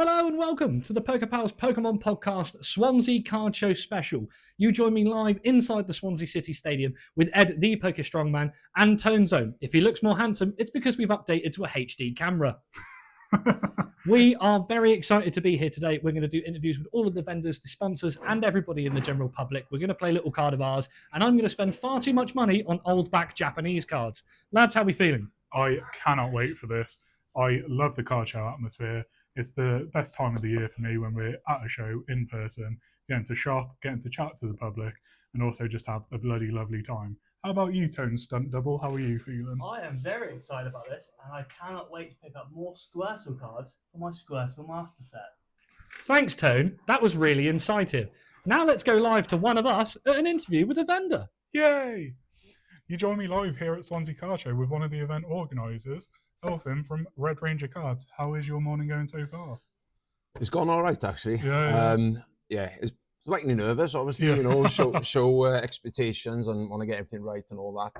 Hello and welcome to the PokéPals Pokemon Podcast Swansea Card Show special. You join me live inside the Swansea City Stadium with Ed, the Poké Strongman, and Tone Zone. If he looks more handsome, it's because we've updated to a HD camera. We are very excited to be here today. We're going to do interviews with all of the vendors, the sponsors, and everybody in the general public. We're going to play a little card of ours, and I'm going to spend far too much money on old back Japanese cards. Lads, how are we feeling? I cannot wait for this. I love the card show atmosphere. It's the best time of the year for me when we're at a show in person, getting to shop, getting to chat to the public, and also just have a bloody lovely time. How about you, Tone Stunt Double? How are you feeling? I am very excited about this, and I cannot wait to pick up more Squirtle cards for my Squirtle Master Set. Thanks, Tone. That was really incisive. Now let's go live to one of us at an interview with a vendor. Yay! You join me live here at Swansea Card Show with one of the event organisers, Elfin from Red Ranger Cards. How is your morning going so far? It's gone all right, actually. It's slightly nervous, obviously, show expectations and want to get everything right and all that,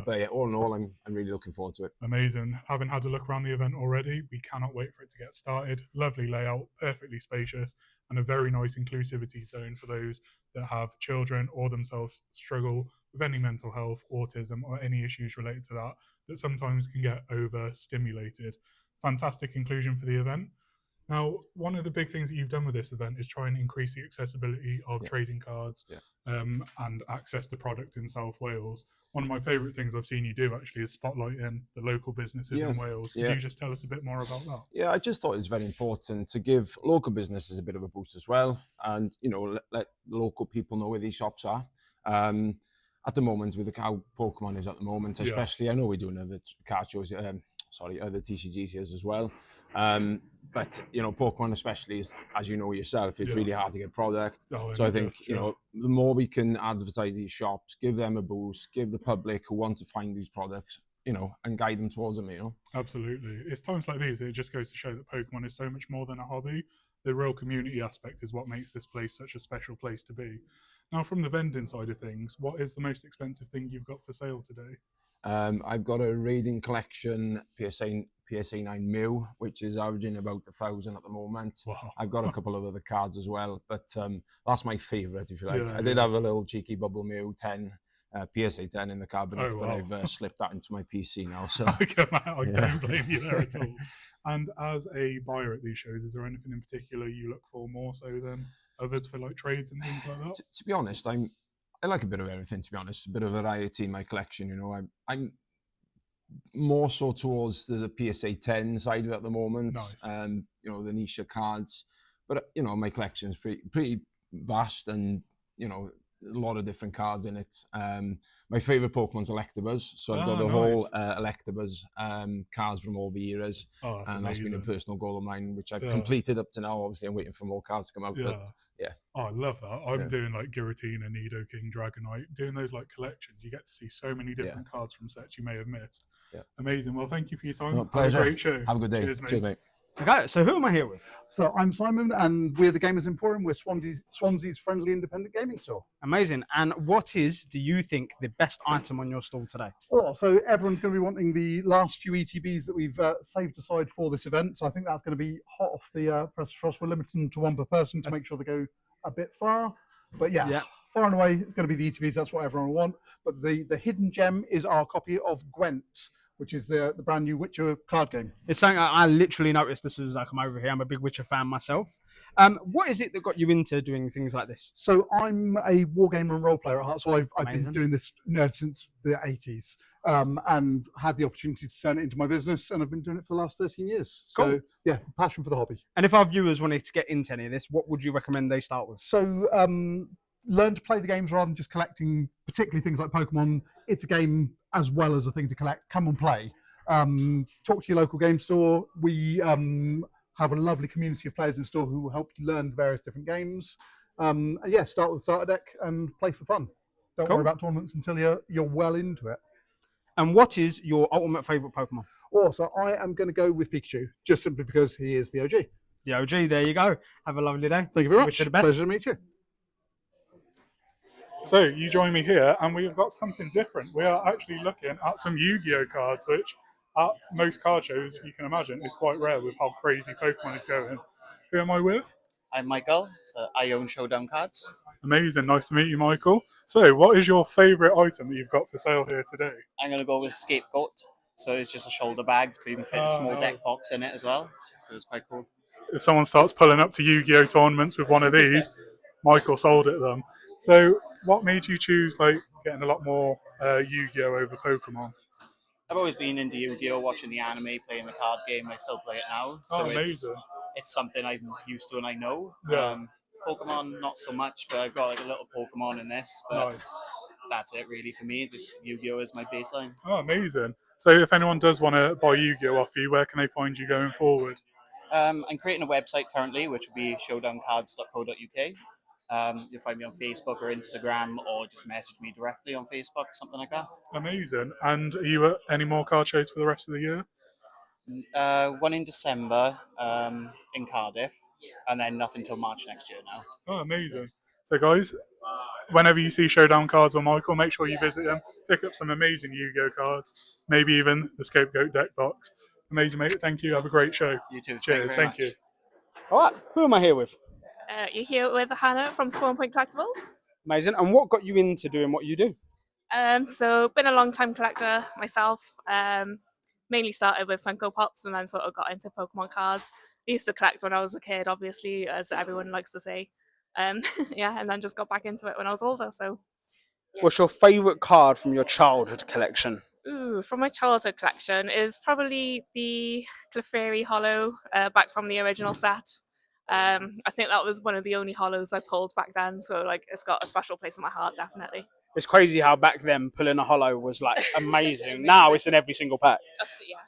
But yeah, all in all, I'm really looking forward to it. Amazing. Having had a look around the event already, we cannot wait for it to get started. Lovely layout, perfectly spacious, and a very nice inclusivity zone for those that have children or themselves struggle with any mental health, autism, or any issues related to that sometimes can get overstimulated. Fantastic inclusion for the event. Now, one of the big things that you've done with this event is try and increase the accessibility of trading cards and access to product in South Wales. One of my favourite things I've seen you do actually is spotlighting the local businesses in Wales. Could you just tell us a bit more about that? Yeah, I just thought it was very important to give local businesses a bit of a boost as well, and let the local people know where these shops are. At the moment, with how Pokemon is at the moment, especially, I know we're doing other card shows, other TCGs here as well. But Pokemon especially is, as you know yourself, it's really hard to get product. So I think the more we can advertise these shops, give them a boost, give the public who want to find these products, and guide them towards them. Absolutely. It's times like these that it just goes to show that Pokemon is so much more than a hobby. The real community aspect is what makes this place such a special place to be. Now, from the vending side of things, what is the most expensive thing you've got for sale today? I've got a Raiding Collection PSA 9 Mew, which is averaging about 1,000 at the moment. Wow. I've got a couple of other cards as well, but that's my favourite, if you like. I did have a little cheeky Bubble Mew 10, PSA 10 in the cabinet, but I've slipped that into my PC now. So I don't blame you there at all. And as a buyer at these shows, is there anything in particular you look for more so than others for like trades and things like that? To be honest, I like a bit of everything, to be honest, a bit of variety in my collection. I'm more so towards the PSA 10 side of it at the moment. Nice. The niche cards, but my collection is pretty vast, and a lot of different cards in it. My favorite Pokemon's Electabuzz, so I've got the whole Electabuzz cards from all the eras, and that's been a personal goal of mine, which I've completed up to now. Obviously, I'm waiting for more cards to come out. But I love that. I'm doing like Giratina, Nidoking, Dragonite, doing those like collections. You get to see so many different cards from sets you may have missed. Amazing. Well, thank you for your time. Pleasure. Have a great show. Have a good day. Cheers, mate. Okay, so who am I here with? So I'm Simon, and we're the Gamers Emporium. We're Swansea's friendly independent gaming store. Amazing. And what is, do you think, the best item on your stall today? Oh, so everyone's going to be wanting the last few ETBs that we've saved aside for this event. So I think that's going to be hot off the press frost. We're limiting them to one per person to make sure they go a bit far. But far and away, it's going to be the ETBs. That's what everyone will want. But the hidden gem is our copy of Gwent, which is the brand new Witcher card game. It's something I literally noticed as soon as I come over here. I'm a big Witcher fan myself. What is it that got you into doing things like this? So I'm a wargamer and role player at heart. So I've been doing this since the 80s, and had the opportunity to turn it into my business, and I've been doing it for the last 13 years. Cool. So passion for the hobby. And if our viewers wanted to get into any of this, what would you recommend they start with? So learn to play the games rather than just collecting, particularly things like Pokemon. It's a game as well as a thing to collect. Come and play. Talk to your local game store. We have a lovely community of players in store who will help you learn various different games. Start with a starter deck and play for fun. Don't worry about tournaments until you're well into it. And what is your ultimate favourite Pokemon? So I am going to go with Pikachu, just simply because he is the OG. The OG, there you go. Have a lovely day. Thank you very much. Pleasure to meet you. So you join me here, and we've got something different. We are actually looking at some Yu-Gi-Oh cards, which at most card shows, you can imagine, it's quite rare with how crazy Pokemon is going. Who am I with? I'm Michael. So I own Showdown cards. Amazing. Nice to meet you, Michael. So, what is your favourite item that you've got for sale here today? I'm going to go with Scapegoat. So it's just a shoulder bag, but you can fit a small nice. deck box in it as well. So it's quite cool. If someone starts pulling up to Yu-Gi-Oh tournaments with one of these, Michael sold it them. So, what made you choose getting a lot more Yu-Gi-Oh over Pokemon? I've always been into Yu-Gi-Oh, watching the anime, playing the card game. I still play it now. So amazing. It's something I'm used to and I know. Yeah. Pokemon, not so much, but I've got a little Pokemon in this. But Nice. that's it really for me. Just Yu-Gi-Oh is my baseline. Oh, amazing. So if anyone does want to buy Yu-Gi-Oh off you, where can they find you going forward? I'm creating a website currently, which will be showdowncards.co.uk. You'll find me on Facebook or Instagram, or just message me directly on Facebook, something like that. Amazing. And are you at any more card shows for the rest of the year? One in December in Cardiff, and then nothing till March next year now. Oh, amazing. So guys, whenever you see Showdown cards or Michael, make sure you visit him, pick up some amazing Yu-Gi-Oh cards, maybe even the Scapegoat deck box. Amazing, mate. Thank you. Have a great show. You too. Cheers. Thank you. All right, who am I here with? You're here with Hannah from Spawn Point Collectibles. Amazing. And what got you into doing what you do? So been a long time collector myself. Mainly started with Funko Pops and then sort of got into Pokemon cards. I used to collect when I was a kid, obviously, as everyone likes to say. Yeah, and then just got back into it when I was older. So, What's your favourite card from your childhood collection? from my childhood collection is probably the Clefairy Hollow back from the original set. I think that was one of the only hollows I pulled back then, so it's got a special place in my heart, definitely. It's crazy how back then pulling a hollow was amazing. Now it's in every single pack.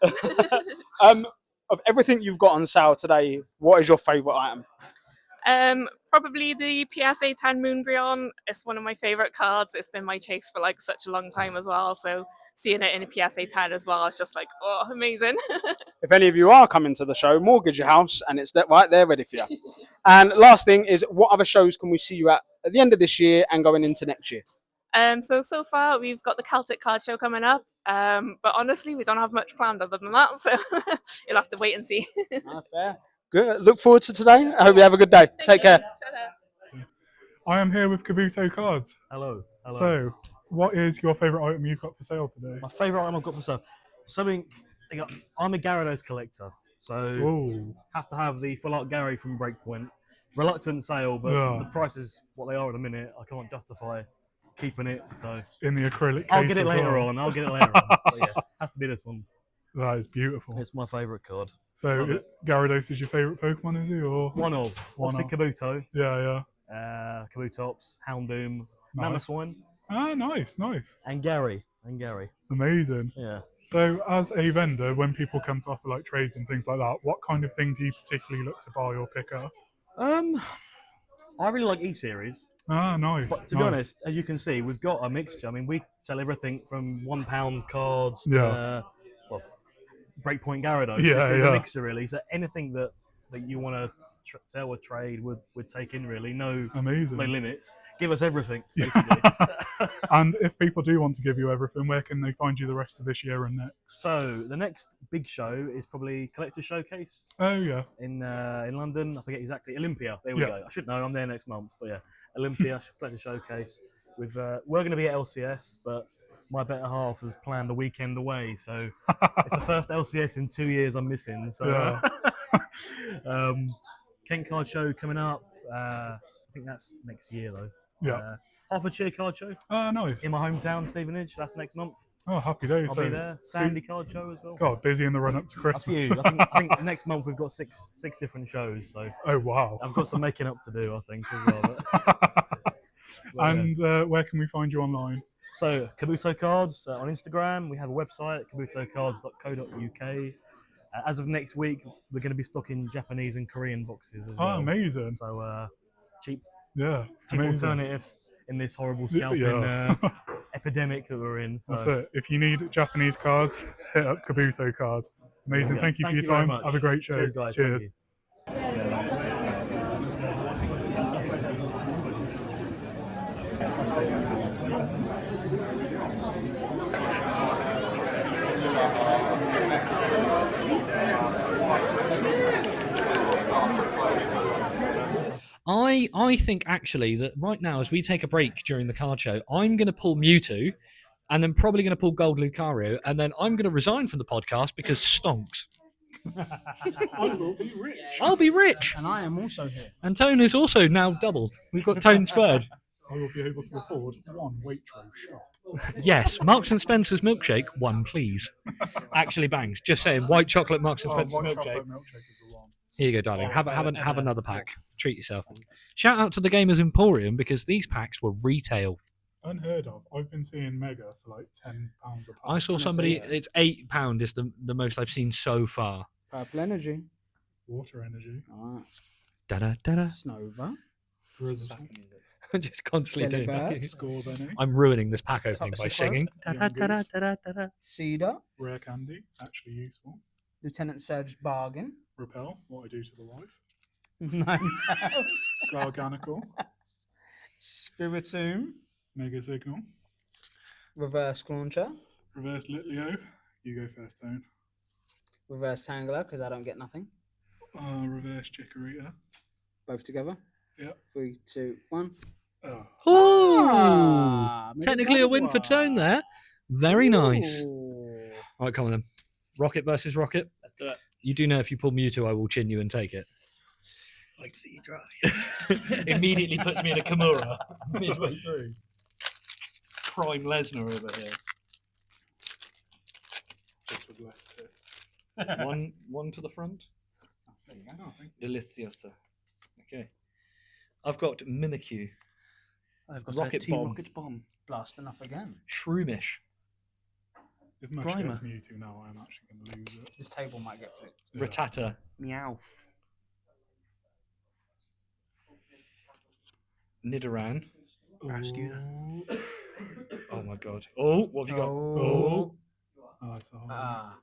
Yeah. Of everything you've got on sale today, what is your favourite item? Probably the PSA 10 Moonbryon. It's one of my favourite cards. It's been my chase for such a long time as well. So seeing it in a PSA 10 as well, it's just oh, amazing. If any of you are coming to the show, mortgage your house and it's right there ready for you. And last thing is, what other shows can we see you at the end of this year and going into next year? So far we've got the Celtic Card Show coming up. But honestly, we don't have much planned other than that. So you'll have to wait and see. Fair. Good. Look forward to today. I hope you have a good day. Take care. I am here with Kabuto Cards. Hello. Hello. So, what is your favourite item you've got for sale today? My favourite item I've got for sale. I'm a Gyarados collector, so have to have the full art Gary from Breakpoint. Reluctant sale, but the prices what they are at the minute, I can't justify keeping it. So in the acrylic case I'll get it as later well. on. But yeah, has to be this one. That is beautiful. It's my favourite card. So Gyarados is your favourite Pokemon, is he? Or One of. Obviously Kabuto. Yeah. Kabutops, Houndoom, Nice. Mamoswine. Ah, nice. And Gary. Amazing. Yeah. So, as a vendor, when people come to offer trades and things like that, what kind of thing do you particularly look to buy or pick up? I really like E-Series. Ah, nice. But to be honest, as you can see, we've got a mixture. I mean, we sell everything from £1 cards to Breakpoint Gyarados. It's a mixture, really. So anything that you want to sell or trade would take in, really. No limits. Give us everything, basically. And if people do want to give you everything, where can they find you the rest of this year and next? So the next big show is probably Collector Showcase. Oh yeah. In London, I forget exactly. Olympia. There we go. I should know. I'm there next month. But yeah, Olympia Collector Showcase. We're going to be at LCS, but my better half has planned a weekend away, so it's the first LCS in 2 years I'm missing. So Kent Card Show coming up. I think that's next year though. Yeah. Hertfordshire Card Show. Oh, nice. In my hometown, Stevenage. That's next month. Oh, happy days. I'll be there. Sandy Card Show as well. God, busy in the run up to Christmas. A few. I think next month we've got six different shows. So. Oh wow. I've got some making up to do, I think, as well. And where can we find you online? So Kabuto Cards on Instagram. We have a website, kabutocards.co.uk. As of next week, we're going to be stocking Japanese and Korean boxes as well. Oh, amazing. So cheap amazing. alternatives in this horrible scalping epidemic that we're in. So. That's it. If you need Japanese cards, hit up Kabuto Cards. Amazing. Thank you for your time. Have a great show. Cheers, guys. Cheers. I think actually that right now, as we take a break during the card show, I'm going to pull Mewtwo, and then probably going to pull Gold Lucario, and then I'm going to resign from the podcast because stonks. I will be rich. I'll be rich. And I am also here. And Tone is also now doubled. We've got Tone squared. I will be able to afford one Waitrose shop. Yes, Marks and Spencer's milkshake, one please. Actually bangs. Just saying, white chocolate Marks and Spencer's white milkshake. chocolate milkshake is the one. Here you go, darling. Have another pack. Treat yourself. Shout out to the Gamers Emporium because these packs were retail. Unheard of. I've been seeing Mega for like £10 a pack. I saw somebody. It's £8 is the most I've seen so far. Purple energy. Water energy. Alright. Da da da da. Snova. Grizzle. I'm just constantly doing Delibird. that. Score Benny. I'm ruining this pack opening by Toxic singing. Young Da da da Goose. da da da da. Cedar. Rare candy. Actually useful. Lieutenant Surge Bargain. Repel. What I do to the wife. Ninetales. Garganical. Spiritomb. Mega Signal. Reverse Clauncher. Reverse Litleo. You go first, Tone. Reverse Tangler, because I don't get nothing. Reverse Chikorita. Both together. Yep. 3, 2, 1. Oh. Ah, Ooh! Technically a win for Tone there. Very nice. All right, come on then. Rocket versus Rocket. Let's do it. You do know if you pull Mewtwo, I will chin you and take it. Like to see you try. Immediately puts me in a Kimura midway through. Prime Lesnar over here. Just with less pits. One to the front. There you go. Oh, thank you. Deliciosa. Okay. I've got Mimikyu. I've got Rocket a Team Bomb. Rocket Bomb. Blast enough again. Shroomish. If Mush Grimer. gets Mewtwo now, I'm actually going to lose it. This table might get flipped. Yeah. Rattata. Meow. Nidoran. Rascuna. Oh my god. Oh, what have you got? Oh. Oh, it's a hard Ah.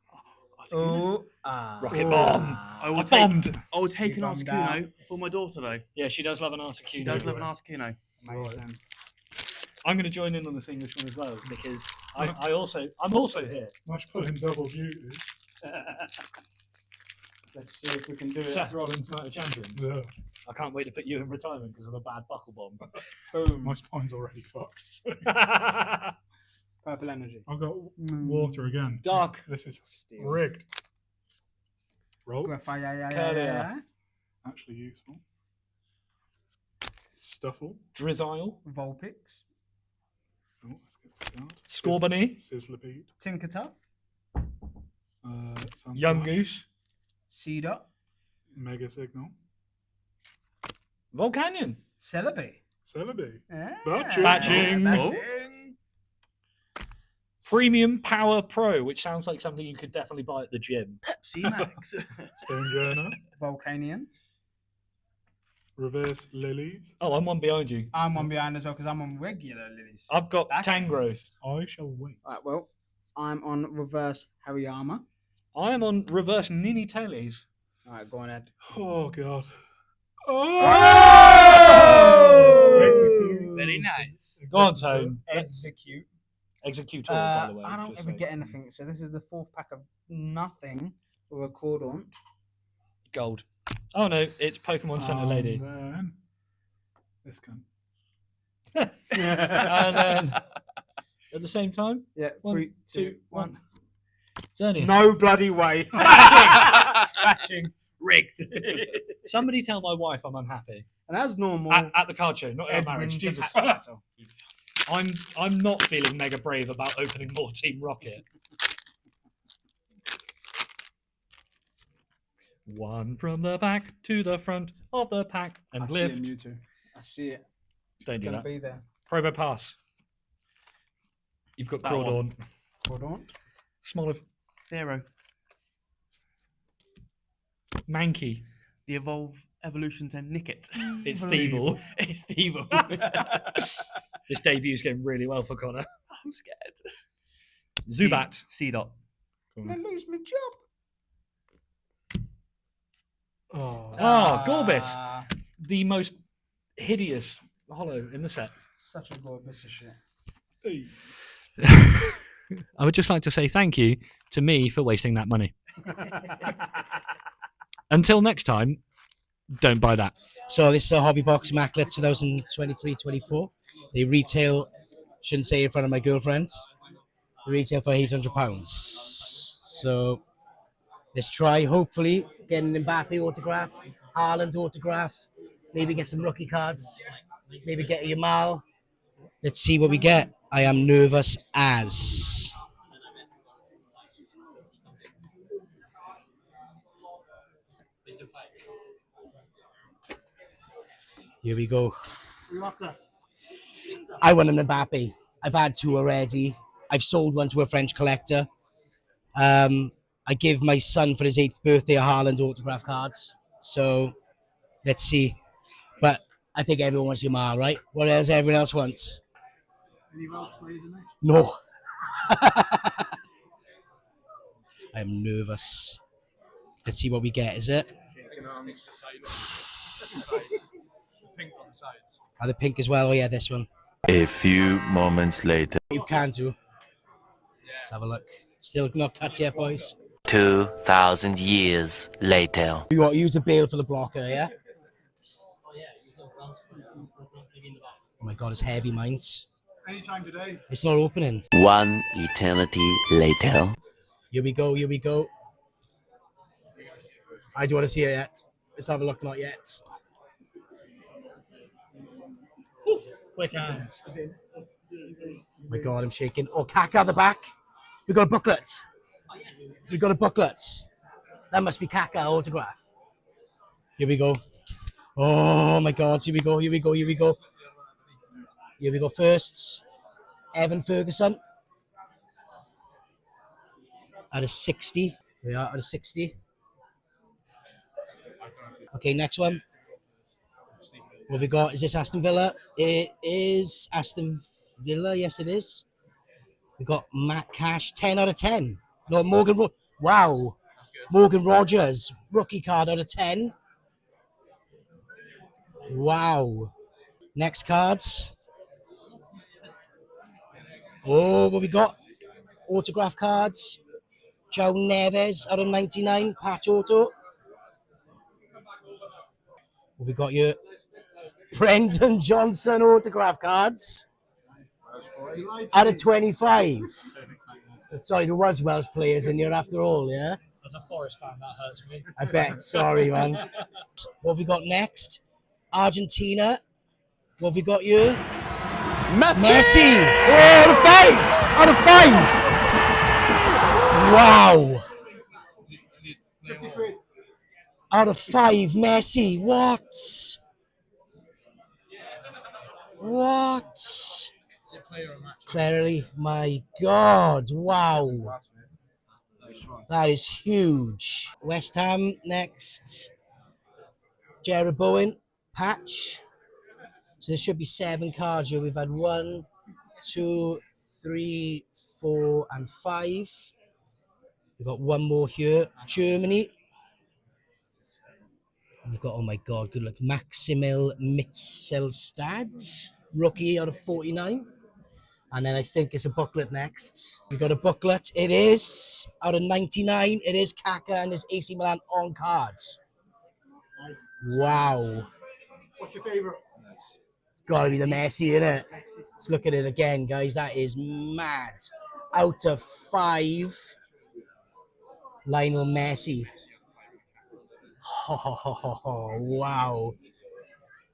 Articuno. Oh. Ah. Rocket Bomb. I will I take. bombed. I will take You an bombed Articuno for my daughter though. Yeah, she does love an Articuno. She does love an Articuno. Amazing. I'm going to join in on this English one as well because I'm also here. Mush pulling double duty. Let's see if we can do it. Seth Rollins, Night of Champions. Yeah. I can't wait to put you in retirement because of a bad buckle bomb. Boom. My spine's already fucked. Purple energy. I've got water again. Dark. This is Steel. rigged. Roll. Curlier. Actually useful. Stuffle. Drizzile. Vulpix. Oh, let's get a start. Scorbunny. Sizzlipede. Tinkertuff. Sand Young Slash, Goose. Cedar. Mega Signal. Volcanion. Celebi. Celebi. Ah, Batching. Batching. Premium Power Pro, which sounds like something you could definitely buy at the gym. Pepsi Max. Stonjourner. Volcanion. Reverse Lilies. Oh, I'm one behind you. I'm one behind as well because I'm on regular lilies. I've got That's- Tangrowth. I shall wait. Right, well, I'm on reverse Hariyama. I am on reverse Niniteles. All right, go on, Ed. Oh, God. Oh! Very nice. Go on, Tone. Execute. Executor, by the way. I don't just ever saying. get anything, so this is the fourth pack of nothing with a cordon. Gold. Oh no, it's Pokemon Center Lady. Then this can. And then at the same time, Yeah, 3, 2, 1. Xerneas. No bloody way. Batching. Rigged. Somebody tell my wife I'm unhappy. And as normal, At the card show, not at Ed our marriage. wins the Jesus. pack battle. I'm not feeling mega brave about opening more Team Rocket. One from the back to the front of the pack and I lift. see it, Mewtwo. I see it. Don't It's do going that. to be there. Probo pass. You've got That Crawdon. Cordon. Smoliv. Zero. Mankey. The Evolution 10 Nickit. It's Thievul. It's Thievul. This debute's going really well for Connor. I'm scared. Zubat. C-Dot. I lose my job. Oh, Gorbis. The most hideous hollow in the set. Such a good piece of shit. hey. I would just like to say thank you to me for wasting that money. Until next time, Don't buy that. So this is a Hobby Box Immaculate 2023-24. They retail, shouldn't say in front of my girlfriends, they retail for £800. So let's try, hopefully, get an Mbappe autograph, Haaland autograph, maybe get some rookie cards, maybe get a Yamal. Let's see what we get. I am nervous as. Here we go. I want an Mbappe. I've had 2 already. I've sold one to a French collector. I give my son for his 8th birthday a Haaland autograph cards. So let's see. But I think everyone wants Yamal, right? What else everyone else wants? Any Welsh players in there? No. I'm nervous. Let's see what we get, is it? Are the pink as well? Oh yeah, this one. A few moments later. You can do. Let's have a look. Still not cut yet, boys. 2,000 years later. You want use the bail for the blocker, yeah? Oh my god, it's heavy, minds. Anytime today. It's not opening. One eternity later. Here we go, here we go. I don't want to see it yet. Let's have a look, not yet. Quick hands. Oh my god, I'm shaking. Oh, Kaka at the back. We got a booklet. We got a booklet. That must be Kaka autograph. Here we go. Oh my god, here we go, here we go, here we go. Here we go first. Evan Ferguson. Out of 60. We are out of 60. Okay, next one. What have we got? Is this Aston Villa? It is Aston Villa. Yes, it is. We got Matt Cash, 10 out of 10. No, Morgan. Wow. Morgan Rogers, rookie card out of 10. Wow. Next cards. Oh, what we got? Autograph cards. Joe Neves out of 99. Patch auto. What we got here? Brendan Johnson autograph cards. Out of 25. Sorry, there was Welsh players in here after all, yeah? As a Forest fan, that hurts me. I bet. Sorry, man. What have we got next? Argentina. What have we got here? Messi! Oh, out of 5! Out of 5! Wow! 50 quid. Out of 5, Messi. What? What? Clearly, my God. Wow. That is huge. West Ham next. Jared Bowen. Patch. So there should be 7 cards here. We've had 1, 2, 3, 4, and 5. We've got one more here. Germany. We've got, oh my God, good luck. Maximil Mitzelstad. Rookie out of 49. And then I think it's a booklet next. We got a booklet. It is out of 99. It is Kaka and his AC Milan on cards. Nice. Wow. What's your favourite? It's got to be the Messi, innit? Let's look at it again, guys. That is mad. Out of 5, Lionel Messi. Oh, wow.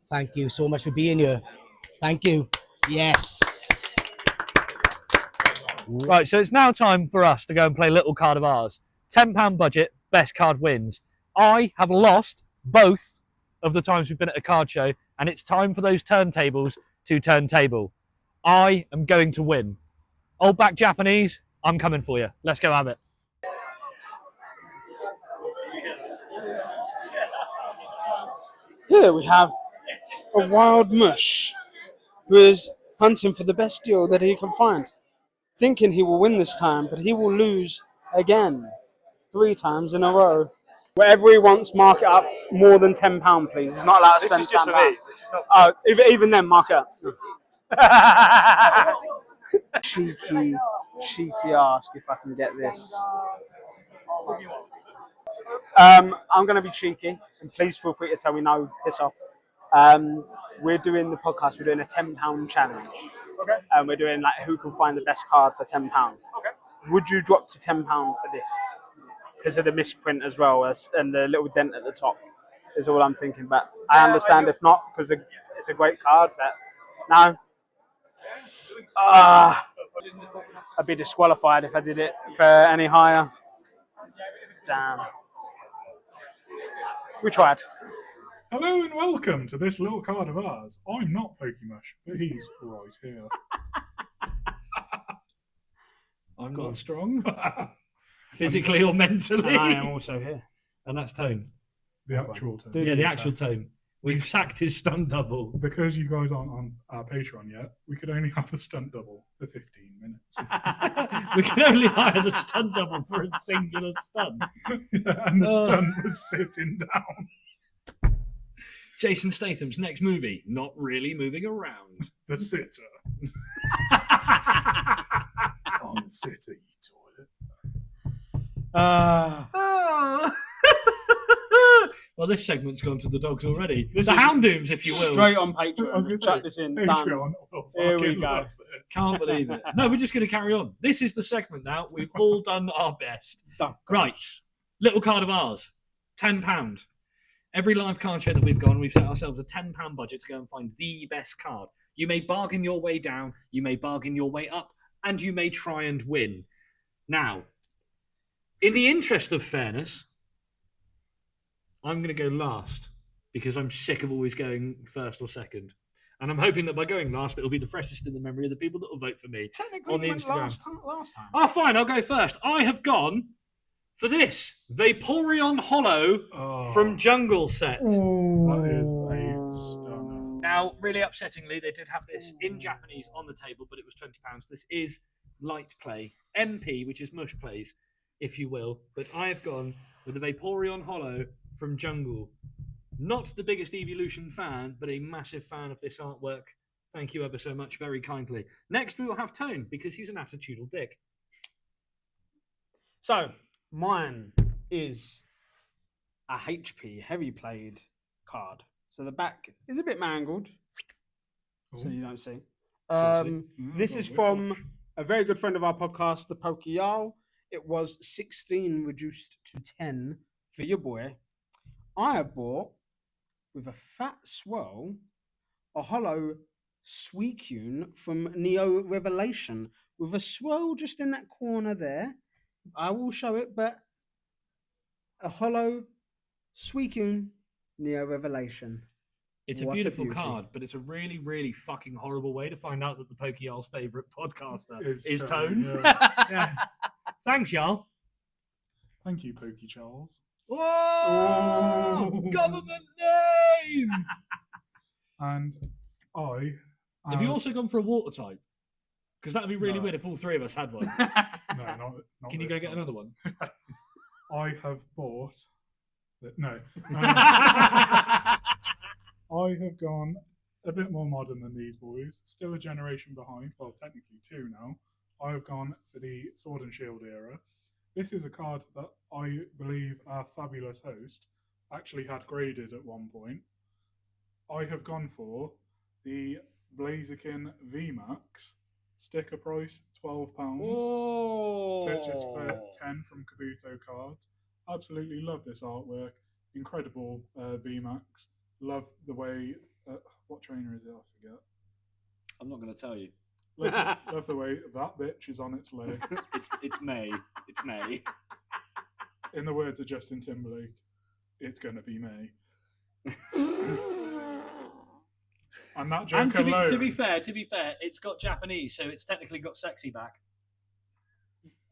Thank you so much for being here. Thank you. Yes. Right, so it's now time for us to go and play a little card of ours. £10 budget, best card wins. I have lost both of the times we've been at a card show, and it's time for those turntables to turntable. I am going to win. Old back Japanese, I'm coming for you. Let's go have it. Here we have a wild Mush who is hunting for the best deal that he can find, thinking he will win this time, but he will lose again 3 times in a row. Whatever he wants, mark it up more than £10, please. He's not allowed to spend £10. Even then, mark it up. cheeky ask if I can get this. I'm going to be cheeky, and please feel free to tell me no, piss off. We're doing the podcast. We're doing a £10 challenge. Okay. And we're doing like who can find the best card for £10. Okay. Would you drop to £10 for this? Because of the misprint as well and the little dent at the top is all I'm thinking. But I understand if not, because it's a great card. But no. I'd be disqualified if I did it for any higher. Damn. We tried. Hello and welcome to this little card of ours. I'm not PokéMush, but he's right here. I'm not strong, physically or mentally. And I am also here. And that's Tone. The actual Tone. Yeah, the actual Tone. We've sacked his stunt double. Because you guys aren't on our Patreon yet, we could only have the stunt double for 15 minutes. We can only hire the stunt double for a singular stunt. Yeah, and the stunt was sitting down. Jason Statham's next movie, not really moving around. The sitter. On the sitter, you toilet. Well, this segment's gone to the dogs already. The Houndooms, if you will. Straight on Patreon. I was going to Chuck say, this in. Patreon. Done. Here we go. Can't believe it. No, we're just going to carry on. This is the segment now. We've all done our best. Right. Little card of ours. £10. Every live card show that we've gone, we've set ourselves a £10 budget to go and find the best card. You may bargain your way down, you may bargain your way up, and you may try and win. Now, in the interest of fairness, I'm going to go last because I'm sick of always going first or second. And I'm hoping that by going last, it'll be the freshest in the memory of the people that will vote for me on the Instagram. Last time. Oh, fine, I'll go first. I have gone for this Vaporeon Hollow from Jungle Set. That is a stunner. Now, really upsettingly, they did have this in Japanese on the table, but it was £20. This is light play. MP, which is Mush plays, if you will. But I have gone with the Vaporeon Hollow from Jungle. Not the biggest Evolution fan, but a massive fan of this artwork. Thank you ever so much, very kindly. Next, we will have Tone, because he's an attitudinal dick. So, mine is a HP heavy played card. So the back is a bit mangled, so you don't see. This is from a very good friend of our podcast, the PokéPals. It was 16 reduced to 10 for your boy. I have bought, with a fat swirl, a hollow Suicune from Neo Revelation, with a swirl just in that corner there. I will show it, but a hollow Suicune Neo Revelation. It's a beautiful card, but it's a really, really fucking horrible way to find out that the PokéPals' favourite podcaster is Tone. Yeah. Thanks, y'all. Thank you, PokéCharles. Whoa! Government name! And I... Have you also gone for a water type? Because that would be really weird if all three of us had one. No, not Can you go get another one? I have bought... No. I have gone a bit more modern than these boys. Still a generation behind. Well, technically two now. I have gone for the Sword and Shield era. This is a card that I believe our fabulous host actually had graded at one point. I have gone for the Blaziken VMAX. Sticker price £12. Purchase for 10 from Kabuto Cards. Absolutely love this artwork. Incredible VMAX. Love the way... what trainer is it? I forget. I'm not going to tell you. Love the way that bitch is on its leg. It's May. It's May. In the words of Justin Timberlake, it's going to be May. And that joke alone... to be fair, it's got Japanese, so it's technically got sexy back.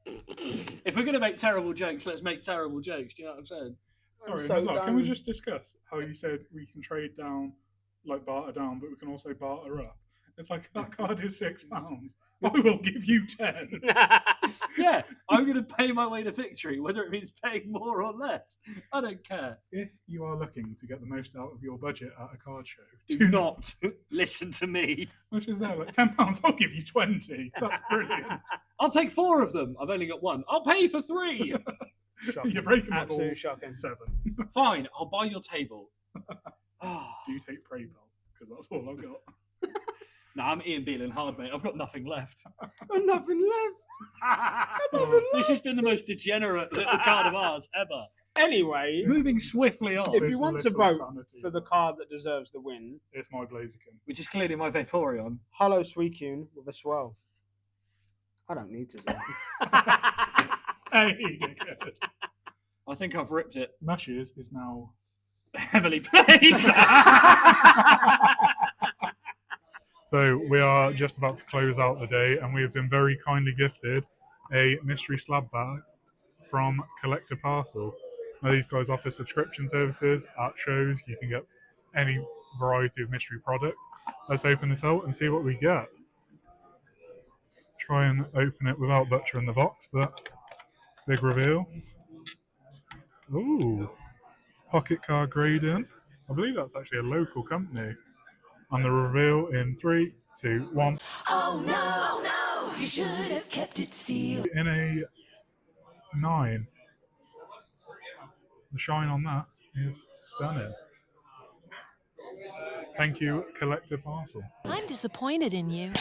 If we're going to make terrible jokes, let's make terrible jokes. Do you know what I'm saying? Sorry, can we just discuss how you said we can trade down, like barter down, but we can also barter up? It's like, that card is £6. I will give you 10. Yeah, I'm going to pay my way to victory, whether it means paying more or less. I don't care. If you are looking to get the most out of your budget at a card show, do not listen to me. Which is there, like £10, I'll give you 20. That's brilliant. I'll take 4 of them. I've only got 1. I'll pay for 3. Shocking. You're breaking my Absolute balls. shocking. 7. Fine, I'll buy your table. Do you take PokéPals? Because that's all I've got. No, I'm Ian Beelan hard, mate. I've got nothing left. Nothing left. This has been the most degenerate little card of ours ever. Anyway, Moving swiftly on. if This you want to little vote sanity. for the card that deserves the win, It's my Blaziken. Which is clearly my Vaporeon. Hollow Suicune with a swirl. I don't need to. Hey, dickhead. I think I've ripped it. Mush is now. Heavily played. So we are just about to close out the day, and we have been very kindly gifted a mystery slab bag from Collector Parcel. Now, these guys offer subscription services at shows. You can get any variety of mystery product. Let's open this out and see what we get. Try and open it without butchering the box, but big reveal. Ooh, pocket card gradient. I believe that's actually a local company. And the reveal in 3, 2, 1. Oh no, you should have kept it sealed. In a 9. The shine on that is stunning. Thank you, Collector Parcel. I'm disappointed in you.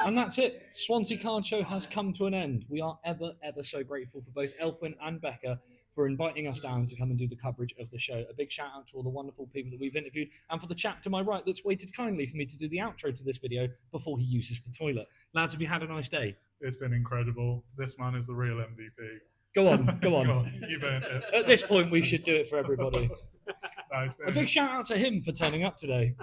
And that's it. Swansea Card Show has come to an end. We are ever so grateful for both Elfwin and Becca for inviting us down to come and do the coverage of the show. A big shout out to all the wonderful people that we've interviewed, and for the chap to my right that's waited kindly for me to do the outro to this video before he uses the toilet. Lads, have you had a nice day? It's been incredible. This man is the real MVP. Go on, go on. You've earned it. At this point, we should do it for everybody. No, it's been A big shout out to him for turning up today.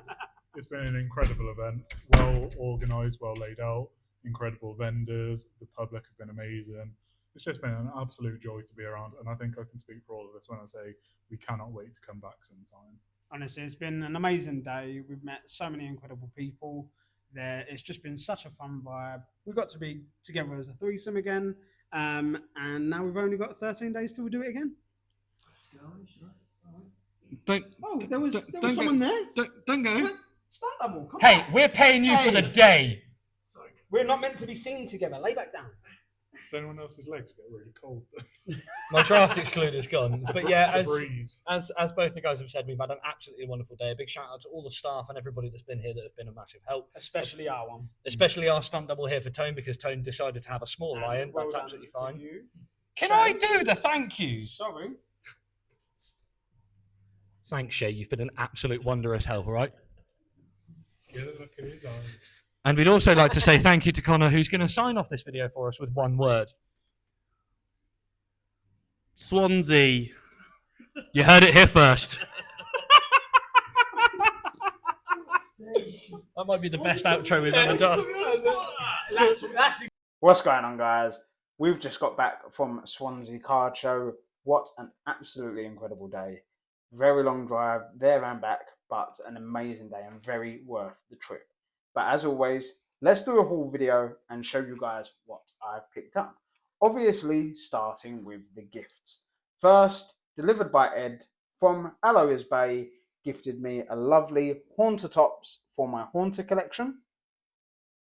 It's been an incredible event. Well organised, well laid out. Incredible vendors. The public have been amazing. It's just been an absolute joy to be around, and I think I can speak for all of us when I say we cannot wait to come back sometime. Honestly, it's been an amazing day. We've met so many incredible people there. It's just been such a fun vibe. We got to be together as a threesome again, and now we've only got 13 days till we do it again. There was someone there. Don't go. Stunt double. Come Hey, on. we're paying you for the day. We're not meant to be seen together. Lay back down. So anyone else's legs get really cold? My draft excluder's gone. But yeah, The breeze. as both the guys have said, we've had an absolutely wonderful day. A big shout out to all the staff and everybody that's been here that have been a massive help. Especially our one. Especially our stunt double here for Tone, because Tone decided to have a small lion. Well That's done absolutely to fine. you. Can I do the thank yous? Sorry. Thanks, Shay. You've been an absolute wondrous help, all right? Get a look at his eyes. And we'd also like to say thank you to Connor, who's going to sign off this video for us with one word. Swansea. You heard it here first. That might be the best outro we've ever done. What's going on, guys? We've just got back from Swansea Card Show. What an absolutely incredible day. Very long drive there and back, but an amazing day and very worth the trip. But as always, let's do a haul video and show you guys what I've picked up. Obviously, starting with the gifts. First, delivered by Ed from Aloes Bay, gifted me a lovely Haunter Tops for my Haunter collection.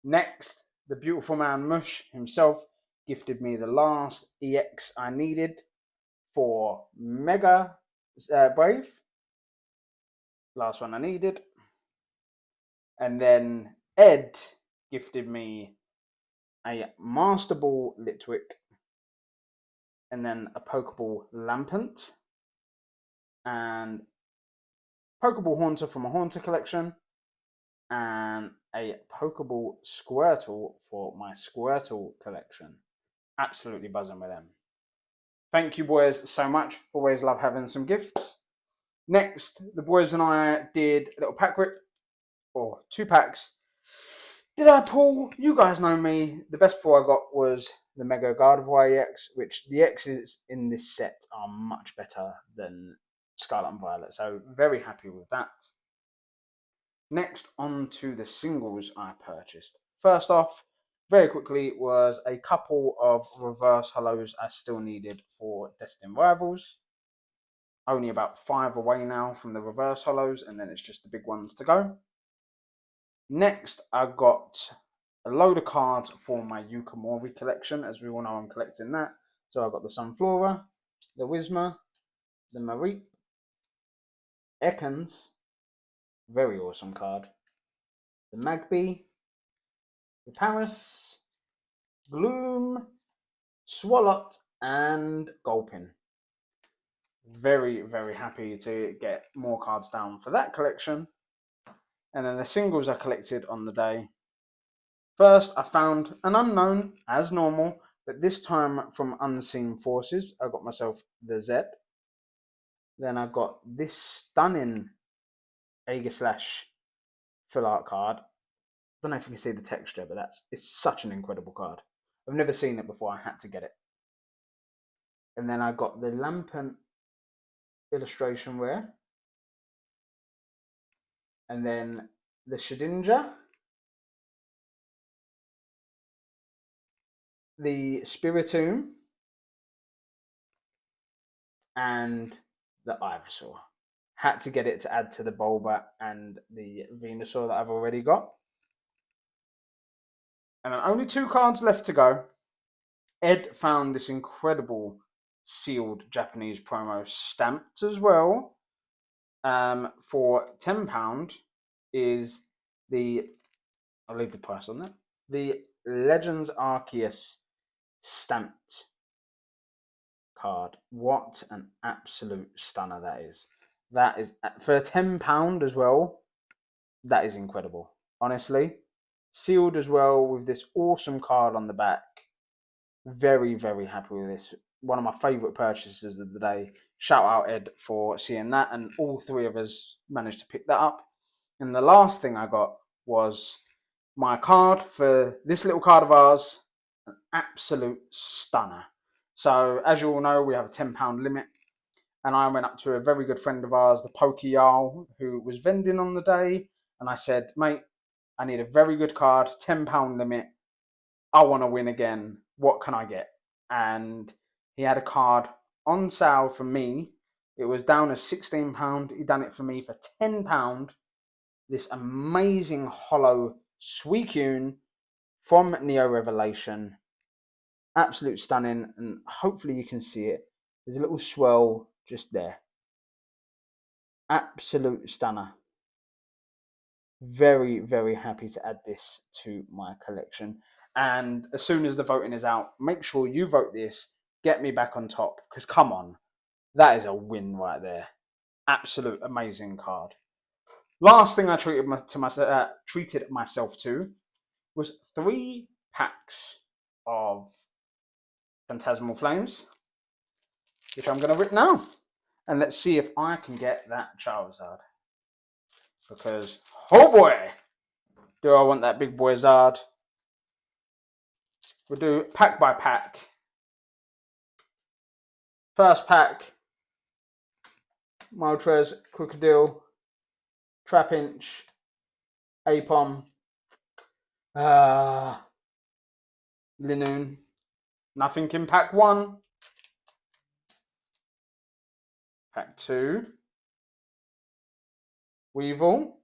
Next, the beautiful man Mush himself gifted me the last EX I needed for Mega Brave. Last one I needed. And then Ed gifted me a Master Ball Litwick, and then a Pokeball Lampent, and Pokeball Haunter from a Haunter collection, and a Pokeball Squirtle for my Squirtle collection. Absolutely buzzing with them. Thank you, boys, so much. Always love having some gifts. Next, the boys and I did a little pack rip, or 2 packs. Did I pull? You guys know me. The best pull I got was the Mega Gardevoir EX, which the X's in this set are much better than Scarlet and Violet. So very happy with that. Next, on to the singles I purchased. First off, very quickly, was a couple of reverse hellos I still needed for Destined Rivals. Only about 5 away now from the reverse hellos, and then it's just the big ones to go. Next, I got a load of cards for my Yukamori collection. As we all know, I'm collecting that. So I got the Sunflora, the Whisma, the Mareep, Ekans, very awesome card, the Magby, the Paris, Gloom, Swalot, and Gulpin. Very, very happy to get more cards down for that collection. And then the singles I collected on the day. First, I found an unknown, as normal, but this time from Unseen Forces. I got myself the Z. Then I got this stunning Aegislash full art card. Don't know if you can see the texture, but it's such an incredible card. I've never seen it before. I had to get it. And then I got the Lampant illustration rare. And then the Shedinja. The Spiritomb. And the Ivysaur. Had to get it to add to the Bulba and the Venusaur that I've already got. And then only 2 cards left to go. Ed found this incredible sealed Japanese promo stamped as well. For £10 is the, I'll leave the price on that, the Legends Arceus stamped card. What an absolute stunner that is. That is, for £10 as well, that is incredible. Honestly. Sealed as well with this awesome card on the back. Very, very happy with this. One of my favourite purchases of the day. Shout out Ed for seeing that, and all 3 of us managed to pick that up. And the last thing I got was my card for this little card of ours. An absolute stunner. So as you all know, we have a £10 limit. And I went up to a very good friend of ours, the PokéPals, who was vending on the day. And I said, mate, I need a very good card, £10 limit. I want to win again. What can I get? And he had a card on sale for me. It was down as £16. He done it for me for £10. This amazing hollow Suicune from Neo Revelation. Absolute stunning. And hopefully you can see it. There's a little swirl just there. Absolute stunner. Very, very happy to add this to my collection. And as soon as the voting is out, make sure you vote this. Get me back on top. Because come on, that is a win right there. Absolute amazing card. Last thing I treated myself to was 3 packs of Phantasmal Flames, which I'm going to rip now. And let's see if I can get that Charizard. Because, oh boy, do I want that big boy Zard. We'll do pack by pack. First pack, Moltres, Crocodile, Trapinch, Apom, Linoon. Nothing in pack 1. Pack 2. Weevil,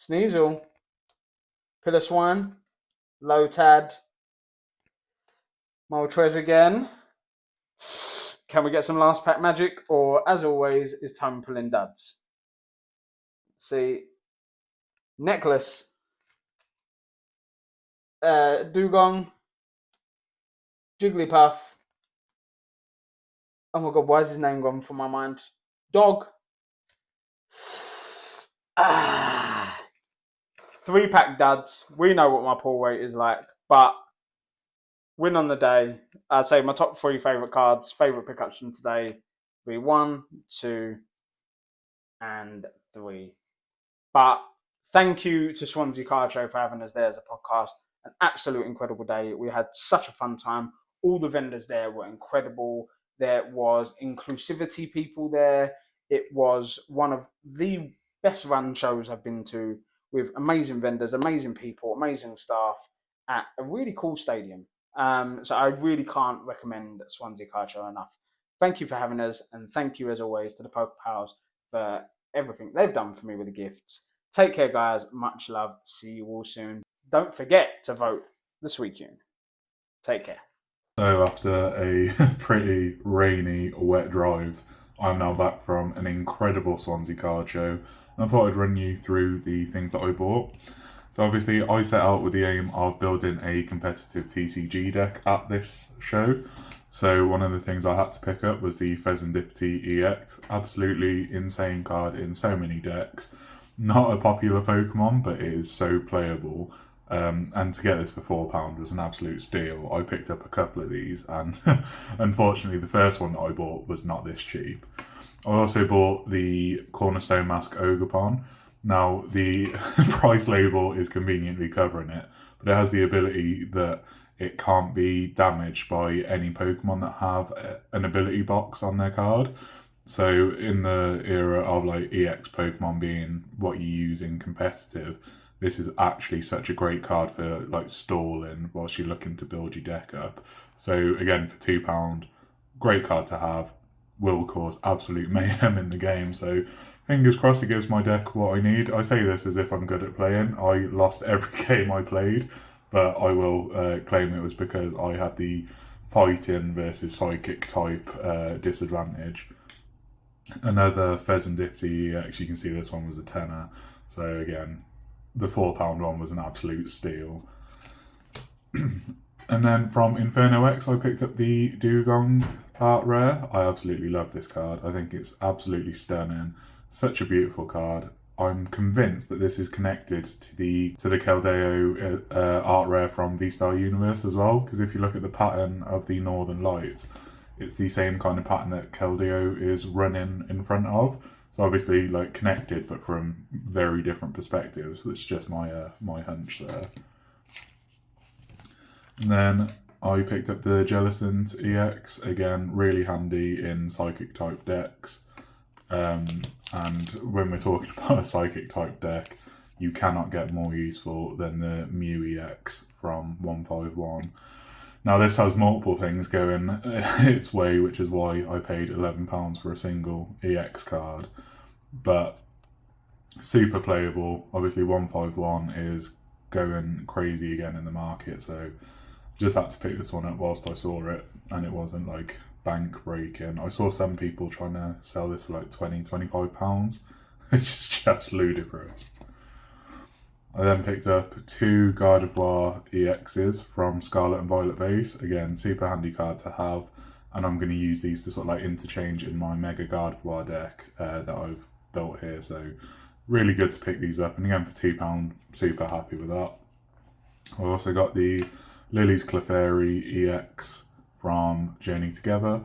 Sneasel, Piloswine, Lotad, Moltres again. Can we get some last pack magic? Or, as always, is time pulling duds? See, Necklace, Dugong, Jigglypuff. Oh my god, why is his name gone from my mind? Dog. 3-pack duds. We know what my pull rate is like, but win on the day. I'd say my top 3 favourite cards, favourite pickups from today will be 1, 2, and 3. But thank you to Swansea Card Show for having us there as a podcast. An absolute incredible day. We had such a fun time. All the vendors there were incredible. There was inclusivity people there. It was one of the best run shows I've been to, with amazing vendors, amazing people, amazing staff at a really cool stadium. So I really can't recommend Swansea Card Show enough. Thank you for having us, and thank you as always to the PokéPals for everything they've done for me with the gifts. Take care, guys. Much love. See you all soon. Don't forget to vote this weekend. Take care. So after a pretty rainy, wet drive, I'm now back from an incredible Swansea Card Show, and I thought I'd run you through the things that I bought. So obviously I set out with the aim of building a competitive TCG deck at this show. So one of the things I had to pick up was the Pheasantipity EX. Absolutely insane card in so many decks. Not a popular Pokemon, but it is so playable. And to get this for £4 was an absolute steal. I picked up a couple of these, and unfortunately the first one that I bought was not this cheap. I also bought the Cornerstone Mask Ogerpon. Now the price label is conveniently covering it, but it has the ability that it can't be damaged by any Pokemon that have an ability box on their card. So in the era of like EX Pokemon being what you use in competitive, this is actually such a great card for like stalling whilst you're looking to build your deck up. So again, for £2, great card to have. Will cause absolute mayhem in the game. So fingers crossed it gives my deck what I need. I say this as if I'm good at playing. I lost every game I played, but I will claim it was because I had the fighting versus psychic type disadvantage. Another Pheasantipity EX, you can see this one was a tenner. So again, the £4 one was an absolute steal. And then from Inferno X, I picked up the Dugong Art Rare. I absolutely love this card. I think it's absolutely stunning. Such a beautiful card. I'm convinced that this is connected to the Keldeo Art Rare from V-Star Universe as well, because if you look at the pattern of the Northern Lights, it's the same kind of pattern that Keldeo is running in front of. So obviously like connected, but from very different perspectives. That's just my my hunch there. And then I picked up the Jellicent EX, again really handy in psychic type decks. And when we're talking about a psychic type deck, you cannot get more useful than the Mew EX from 151. Now this has multiple things going its way, which is why I paid £11 for a single EX card. But super playable. Obviously 151 is going crazy again in the market, so just had to pick this one up whilst I saw it, and it wasn't like bank breaking. I saw some people trying to sell this for like £20-25, which is just ludicrous. I then picked up two Gardevoir EXs from Scarlet and Violet base. Again, super handy card to have, and I'm going to use these to sort of like interchange in my Mega Gardevoir deck that I've built here. So really good to pick these up, and again for £2, super happy with that. I also got the Lily's Clefairy EX from Journey Together,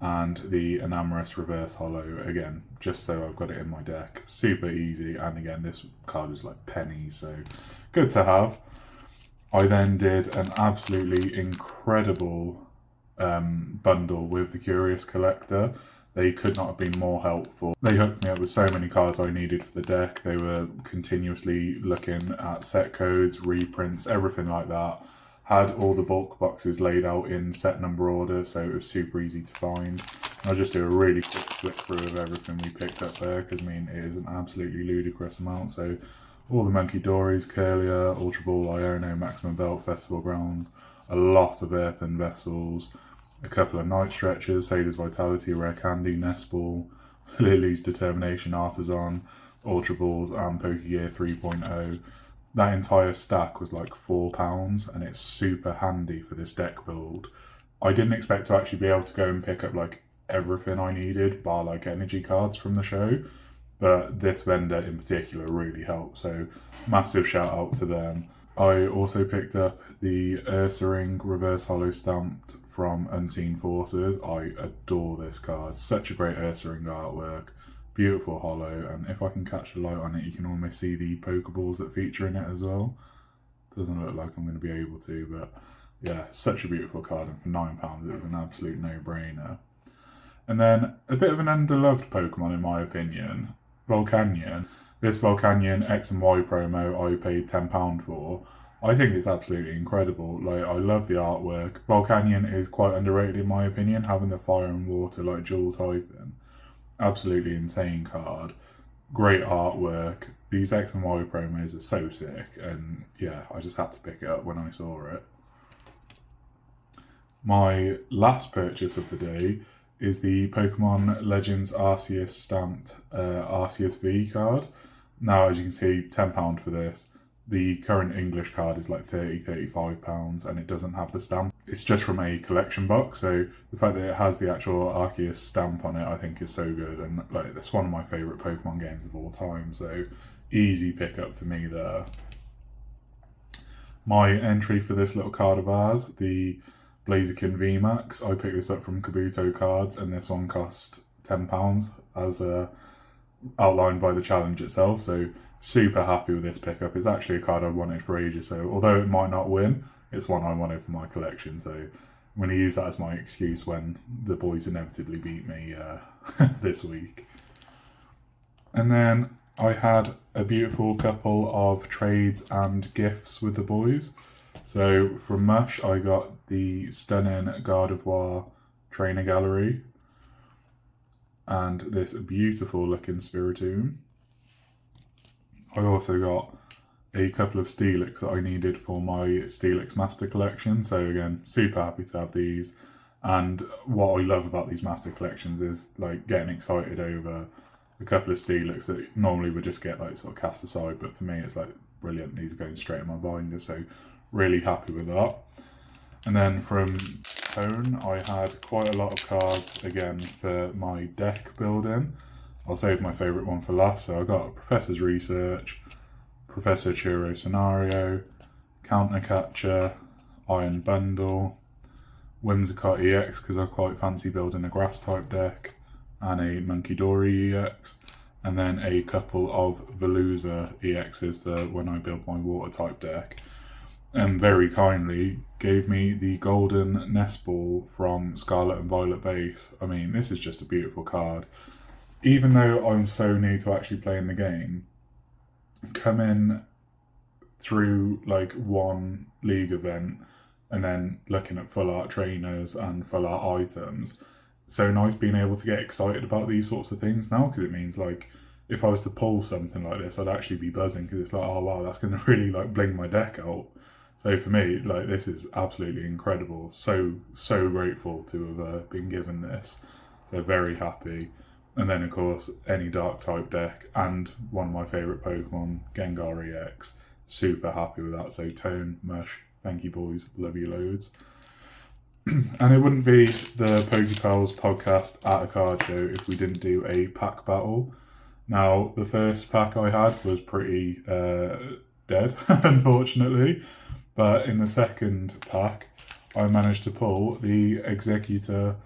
and the Enamorous Reverse Holo, again, just so I've got it in my deck. Super easy, and again, this card is like pennies, so good to have. I then did an absolutely incredible bundle with the Curious Collector. They could not have been more helpful. They hooked me up with so many cards I needed for the deck. They were continuously looking at set codes, reprints, everything like that. Had all the bulk boxes laid out in set number order, so it was super easy to find. I'll just do a really quick flick through of everything we picked up there, because I mean, it is an absolutely ludicrous amount. So all the Monkey Dories, Curlia, Ultra Ball, Iono, Maximum Belt, Festival Grounds, a lot of Earthen Vessels, a couple of Night Stretchers, Sailor's Vitality, Rare Candy, Nest Ball, Lily's Determination Artisan, Ultra Balls, and Pokegear 3.0. That entire stack was like £4, and it's super handy for this deck build. I didn't expect to actually be able to go and pick up like everything I needed, bar like energy cards from the show, but this vendor in particular really helped, so massive shout out to them. I also picked up the Ursaring Reverse Holo stamped from Unseen Forces. I adore this card, such a great Ursaring artwork. Beautiful holo, and if I can catch the light on it, you can almost see the Pokeballs that feature in it as well. Doesn't look like I'm going to be able to, but yeah, such a beautiful card, and for £9 it was an absolute no-brainer. And then a bit of an underloved Pokemon in my opinion, Volcanion. This Volcanion X and Y promo I paid £10 for. I think it's absolutely incredible. Like, I love the artwork. Volcanion is quite underrated in my opinion, having the fire and water like dual typing. Absolutely insane card. Great artwork. These X and Y promos are so sick, and yeah, I just had to pick it up when I saw it. My last purchase of the day is the Pokemon Legends Arceus stamped Arceus V card. Now, as you can see, £10 for this. The current English card is like £30-35 and it doesn't have the stamp. It's just from a collection box, so the fact that it has the actual Arceus stamp on it I think is so good, and like that's one of my favourite Pokemon games of all time, so easy pickup for me there. My entry for this little card of ours, the Blaziken VMAX, I picked this up from Kabuto Cards and this one cost £10 as outlined by the challenge itself, so super happy with this pickup. It's actually a card I wanted for ages, so although it might not win, it's one I wanted for my collection, so I'm going to use that as my excuse when the boys inevitably beat me this week. And then I had a beautiful couple of trades and gifts with the boys. So from Mush I got the stunning Gardevoir trainer gallery and this beautiful looking Spiritomb. I also got a couple of Steelix that I needed for my Steelix Master Collection. So again, super happy to have these. And what I love about these Master Collections is like getting excited over a couple of Steelix that normally would just get like sort of cast aside. But for me, it's like brilliant. These are going straight in my binder. So really happy with that. And then from Tone, I had quite a lot of cards again for my deck building. I'll save my favourite one for last. So I got Professor's Research, Professor Churro Scenario, Counter Catcher, Iron Bundle, Whimsicott EX because I quite fancy building a grass type deck, and a Monkey Dory EX, and then a couple of Veluza EXs for when I build my water type deck. And very kindly gave me the Golden Nest Ball from Scarlet and Violet base. I mean, this is just a beautiful card. Even though I'm so new to actually playing the game, coming through like one league event and then looking at full art trainers and full art items, so nice being able to get excited about these sorts of things now, because it means like if I was to pull something like this, I'd actually be buzzing because it's like, oh wow, that's going to really like bling my deck out. So for me, like this is absolutely incredible. So grateful to have been given this. So very happy. And then, of course, any dark type deck and one of my favourite Pokemon, Gengar EX. Super happy with that. So, Tone, Mush, thank you, boys. Love you loads. And it wouldn't be the PokéPals podcast at a card show if we didn't do a pack battle. Now, the first pack I had was pretty dead, unfortunately. But in the second pack, I managed to pull the Executor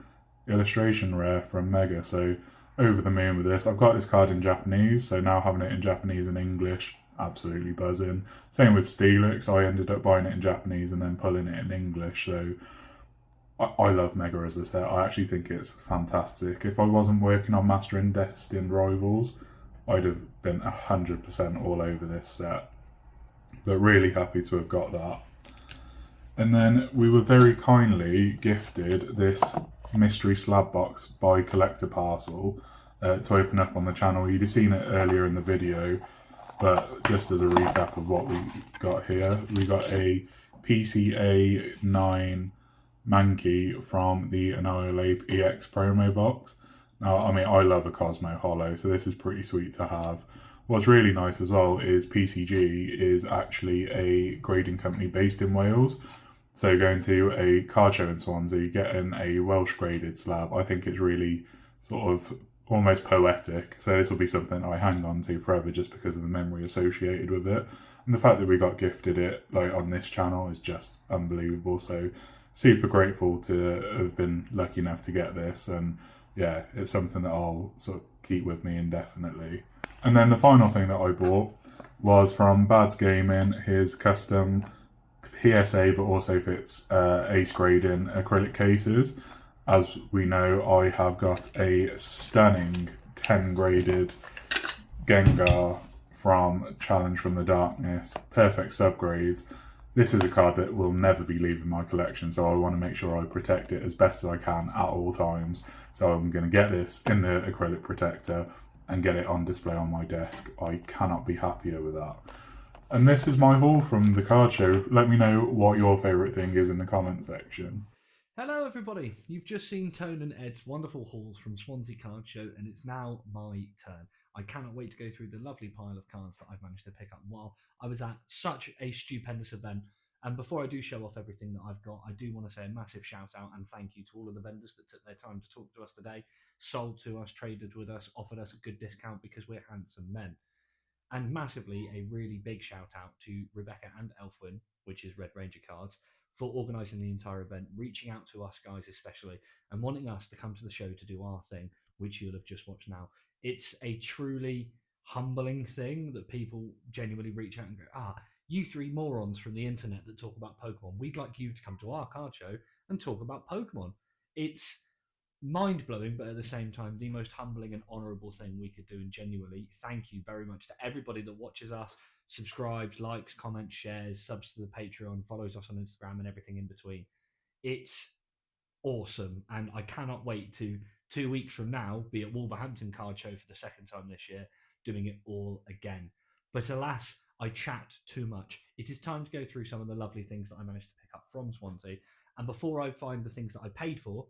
illustration rare from Mega. So, over the moon with this. I've got this card in Japanese, so now having it in Japanese and English, absolutely buzzing. Same with Steelix, I ended up buying it in Japanese and then pulling it in English, so I love Mega as a set. I actually think it's fantastic. If I wasn't working on Mastering Destined Rivals, I'd have been 100% all over this set. But really happy to have got that. And then we were very kindly gifted this mystery slab box by Collector Parcel to open up on the channel. You'd have seen it earlier in the video, but just as a recap of what we got here, we got a PCA 9 Mankey from the Annihilate EX promo box. Now, I mean, I love a Cosmo Holo, so this is pretty sweet to have. What's really nice as well is PCG is actually a grading company based in Wales. So going to a card show in Swansea, getting a Welsh graded slab, I think it's really sort of almost poetic. So this will be something I hang on to forever just because of the memory associated with it. And the fact that we got gifted it like on this channel is just unbelievable. So super grateful to have been lucky enough to get this. And yeah, it's something that I'll sort of keep with me indefinitely. And then the final thing that I bought was from Bads Gaming, his custom PSA but also fits ace grading acrylic cases. As we know, I have got a stunning 10 graded Gengar from Challenge from the Darkness, perfect subgrades. This is a card that will never be leaving my collection, so I want to make sure I protect it as best as I can at all times. So I'm going to get this in the acrylic protector and get it on display on my desk. I cannot be happier with that. And this is my haul from the card show. Let me know what your favourite thing is in the comment section. Hello, everybody. You've just seen Tone and Ed's wonderful hauls from Swansea Card Show, and it's now my turn. I cannot wait to go through the lovely pile of cards that I've managed to pick up while I was at such a stupendous event. And before I do show off everything that I've got, I do want to say a massive shout out and thank you to all of the vendors that took their time to talk to us today, sold to us, traded with us, offered us a good discount because we're handsome men. And massively, a really big shout out to Rebecca and Elfwin, which is Red Ranger Cards, for organising the entire event, reaching out to us guys especially, and wanting us to come to the show to do our thing, which you'll have just watched now. It's a truly humbling thing that people genuinely reach out and go, you three morons from the internet that talk about Pokemon, we'd like you to come to our card show and talk about Pokemon. It's mind-blowing, but at the same time the most humbling and honourable thing we could do. And genuinely thank you very much to everybody that watches us, subscribes, likes, comments, shares, subs to the Patreon, follows us on Instagram and everything in between. It's awesome, and I cannot wait to 2 weeks from now be at Wolverhampton Card Show for the second time this year, doing it all again. But alas, I chat too much. It is time to go through some of the lovely things that I managed to pick up from Swansea, and before I find the things that I paid for,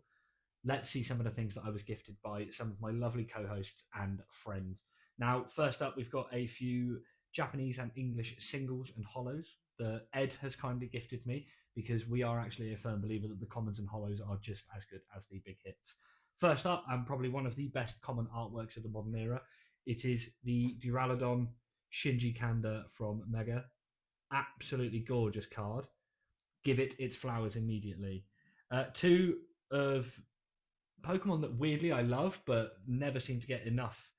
let's see some of the things that I was gifted by some of my lovely co-hosts and friends. Now, first up, we've got a few Japanese and English singles and holos that Ed has kindly gifted me, because we are actually a firm believer that the commons and holos are just as good as the big hits. First up, and probably one of the best common artworks of the modern era, it is the Duraludon Shinji Kanda from Mega. Absolutely gorgeous card. Give it its flowers immediately. Two of Pokemon that weirdly I love, but never seem to get enough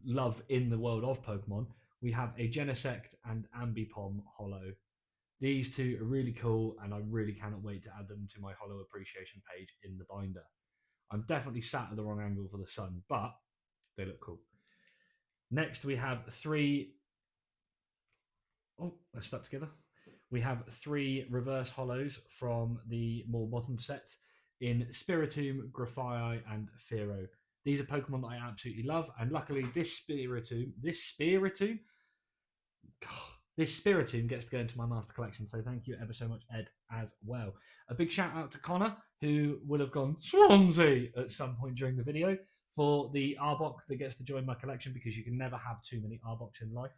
love in the world of Pokemon. We have a Genesect and Ambipom holo. These two are really cool, and I really cannot wait to add them to my holo appreciation page in the binder. I'm definitely sat at the wrong angle for the sun, but they look cool. Next, we have three... Oh, they're stuck together. We have three reverse holos from the more modern sets in Spiritomb, Grafaiai, and Fearow. These are Pokemon that I absolutely love, and luckily this Spiritomb gets to go into my master collection, so thank you ever so much, Ed, as well. A big shout out to Connor, who will have gone Swansea at some point during the video, for the Arbok that gets to join my collection, because you can never have too many Arboks in life.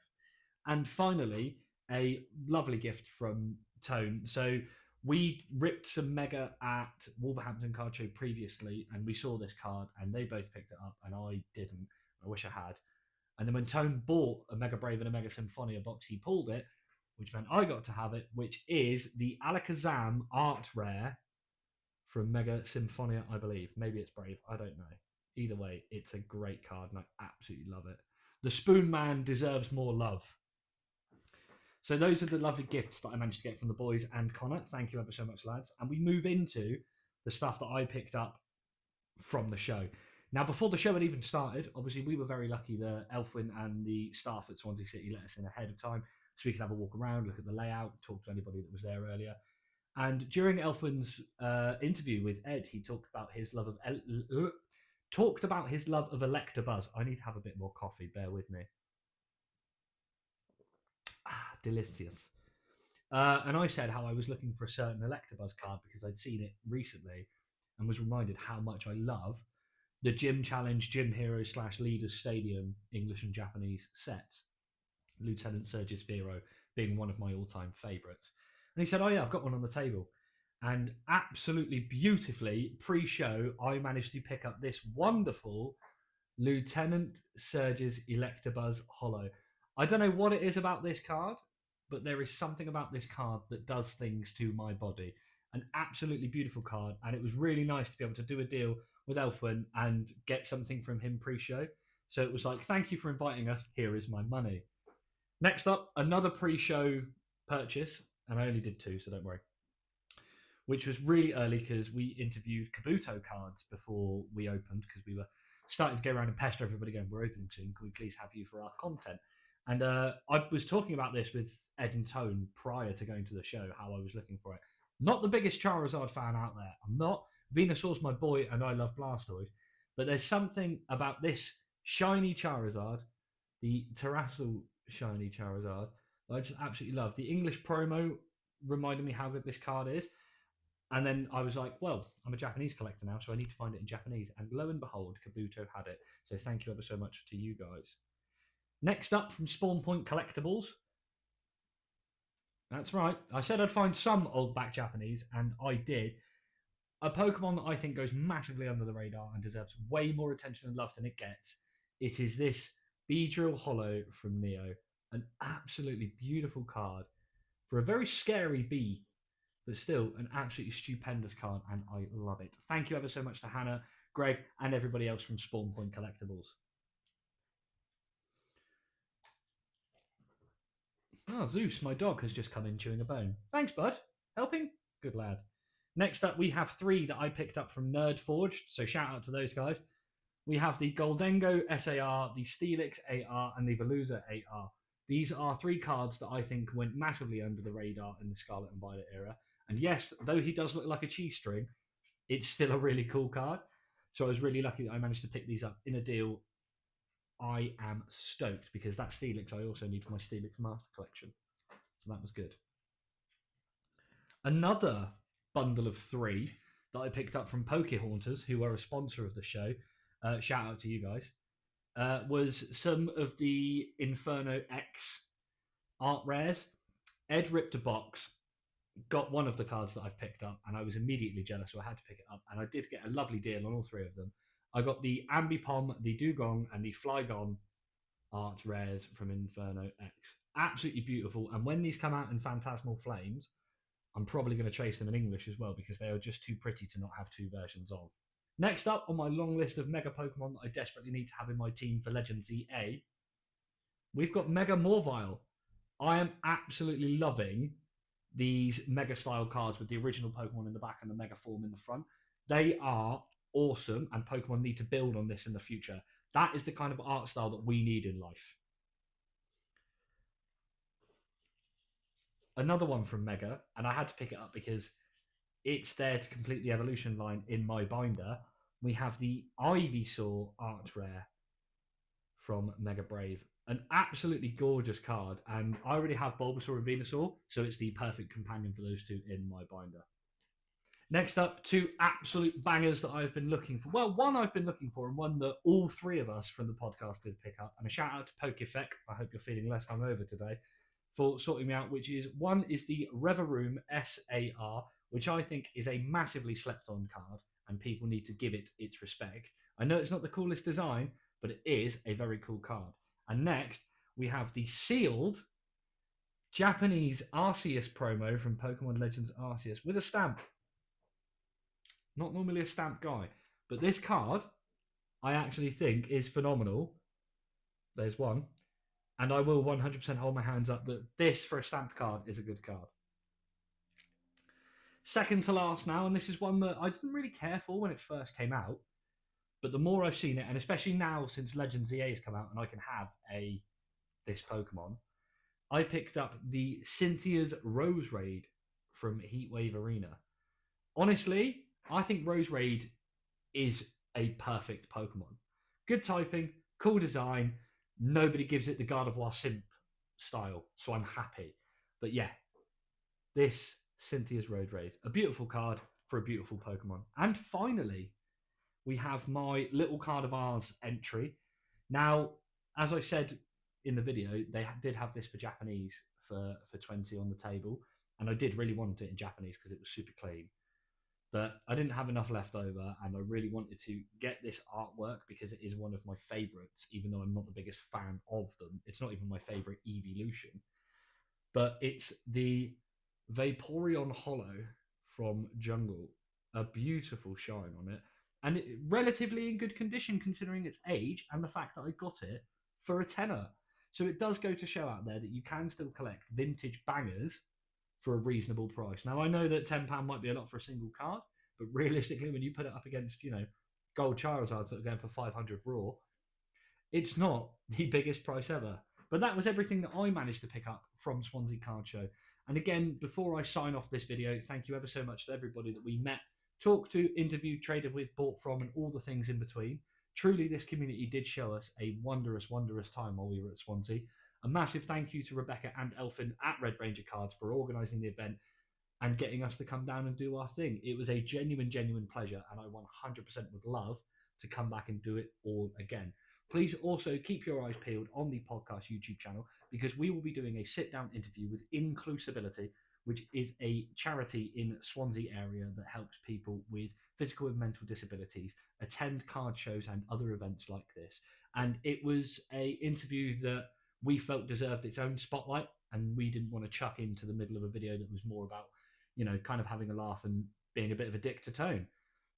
And finally, a lovely gift from Tone. So we ripped some Mega at Wolverhampton Card Show previously, and we saw this card, and they both picked it up, and I didn't. I wish I had. And then when Tone bought a Mega Brave and a Mega Symphonia box, he pulled it, which meant I got to have it, which is the Alakazam Art Rare from Mega Symphonia, I believe. Maybe it's Brave, I don't know. Either way, it's a great card, and I absolutely love it. The Spoon Man deserves more love. So those are the lovely gifts that I managed to get from the boys and Connor. Thank you ever so much, lads. And we move into the stuff that I picked up from the show. Now, before the show had even started, obviously we were very lucky that Elfwin and the staff at Swansea City let us in ahead of time, so we could have a walk around, look at the layout, talk to anybody that was there earlier. And during Elfwin's interview with Ed, he talked about his love of Electabuzz. I need to have a bit more coffee, bear with me. Delicious. And I said how I was looking for a certain Electabuzz card because I'd seen it recently and was reminded how much I love the Gym Challenge, Gym Heroes / Leaders Stadium English and Japanese sets. Lieutenant Surge's Vero being one of my all-time favourites. And he said, oh yeah, I've got one on the table. And absolutely beautifully, pre-show, I managed to pick up this wonderful Lieutenant Surge's Electabuzz holo. I don't know what it is about this card, but there is something about this card that does things to my body. An absolutely beautiful card, and it was really nice to be able to do a deal with Elfwin and get something from him pre-show. So it was like, thank you for inviting us, here is my money. Next up, another pre-show purchase, and I only did two, so don't worry, which was really early because we interviewed Kabuto cards before we opened, because we were starting to go around and pester everybody going, we're opening soon, can we please have you for our content? And I was talking about this with Ed and Tone prior to going to the show, how I was looking for it. Not the biggest Charizard fan out there. I'm not. Venusaur's my boy, and I love Blastoise. But there's something about this shiny Charizard, the Terrassal shiny Charizard, that I just absolutely love. The English promo reminded me how good this card is. And then I was like, well, I'm a Japanese collector now, so I need to find it in Japanese. And lo and behold, Kabuto had it. So thank you ever so much to you guys. Next up from Spawn Point Collectibles. That's right. I said I'd find some old back Japanese, and I did. A Pokemon that I think goes massively under the radar and deserves way more attention and love than it gets. It is this Beedrill Hollow from Neo. An absolutely beautiful card for a very scary bee, but still an absolutely stupendous card, and I love it. Thank you ever so much to Hannah, Greg, and everybody else from Spawn Point Collectibles. Ah, Zeus, my dog, has just come in chewing a bone. Thanks, bud. Helping? Good lad. Next up, we have 3 that I picked up from Nerd Forged, so shout out to those guys. We have the Goldengo SAR, the Steelix AR, and the Veluza AR. These are 3 cards that I think went massively under the radar in the Scarlet and Violet era. And yes, though he does look like a cheese string, it's still a really cool card. So I was really lucky that I managed to pick these up in a deal. I am stoked because that Steelix I also need for my Steelix Master Collection. So that was good. Another bundle of 3 that I picked up from Pokehaunters, who are a sponsor of the show. Shout out to you guys. Was some of the Inferno X art rares. Ed ripped a box, got one of the cards that I've picked up, and I was immediately jealous, so I had to pick it up. And I did get a lovely deal on all 3 of them. I got the Ambipom, the Dugong, and the Flygon art rares from Inferno X. Absolutely beautiful. And when these come out in Phantasmal Flames, I'm probably going to chase them in English as well because they are just too pretty to not have 2 versions of. Next up on my long list of Mega Pokemon that I desperately need to have in my team for Legends EA, we've got Mega Morvile. I am absolutely loving these Mega style cards with the original Pokemon in the back and the Mega form in the front. They are awesome, and Pokemon need to build on this in the future. That is the kind of art style that we need in life. Another one from Mega, and I had to pick it up because it's there to complete the evolution line in my binder. We have the Ivysaur art rare from Mega Brave. An absolutely gorgeous card, and I already have Bulbasaur and Venusaur, so it's the perfect companion for those 2 in my binder. Next up, 2 absolute bangers that I've been looking for. Well, one I've been looking for, and one that all 3 of us from the podcast did pick up. And a shout out to Pokefek. I hope you're feeling less hungover today for sorting me out, which is one is the Reveroom SAR, which I think is a massively slept on card, and people need to give it its respect. I know it's not the coolest design, but it is a very cool card. And next, we have the sealed Japanese Arceus promo from Pokemon Legends Arceus with a stamp. Not normally a stamp guy, but this card I actually think is phenomenal. There's one. And I will 100% hold my hands up that this, for a stamped card, is a good card. Second to last now, and this is one that I didn't really care for when it first came out, but the more I've seen it, and especially now since Legends EA has come out and I can have this Pokemon, I picked up the Cynthia's Rose Raid from Heatwave Arena. Honestly, I think Rose Raid is a perfect Pokemon. Good typing, cool design. Nobody gives it the Gardevoir Simp style, so I'm happy. But yeah, this Cynthia's Road Raid, a beautiful card for a beautiful Pokemon. And finally, we have my Little Card of Ours entry. Now, as I said in the video, they did have this for Japanese for 20 on the table, and I did really want it in Japanese because it was super clean. But I didn't have enough left over, and I really wanted to get this artwork because it is one of my favourites, even though I'm not the biggest fan of them. It's not even my favourite evolution. But it's the Vaporeon Hollow from Jungle. A beautiful shine on it. And relatively in good condition considering its age and the fact that I got it for a tenner. So it does go to show out there that you can still collect vintage bangers for a reasonable price. Now, I know that £10 might be a lot for a single card, but realistically, when you put it up against, gold Charizards that are going for 500 raw, it's not the biggest price ever. But that was everything that I managed to pick up from Swansea Card Show. And again, before I sign off this video, thank you ever so much to everybody that we met, talked to, interviewed, traded with, bought from, and all the things in between. Truly, this community did show us a wondrous, wondrous time while we were at Swansea. A massive thank you to Rebecca and Elfin at Red Ranger Cards for organising the event. and getting us to come down and do our thing. It was a genuine pleasure, and I 100% would love to come back and do it all again. Please also keep your eyes peeled on the podcast YouTube channel, because we will be doing a sit-down interview with Inclusability, which is a charity in Swansea area that helps people with physical and mental disabilities attend card shows and other events like this. And it was a interview that we felt deserved its own spotlight, and we didn't want to chuck into the middle of a video that was more about, you know, kind of having a laugh and being a bit of a dick to Tone.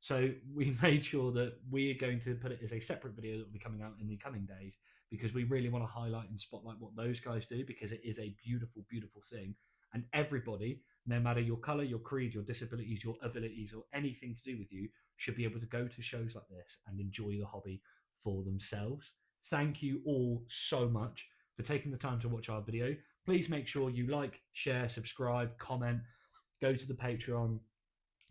So we made sure that we are going to put it as a separate video that will be coming out in the coming days, because we really want to highlight and spotlight what those guys do, because it is a beautiful thing. And everybody, no matter your colour, your creed, your disabilities, your abilities, or anything to do with you, should be able to go to shows like this and enjoy the hobby for themselves. Thank you all so much for taking the time to watch our video. Please make sure you like, share, subscribe, comment, go to the Patreon,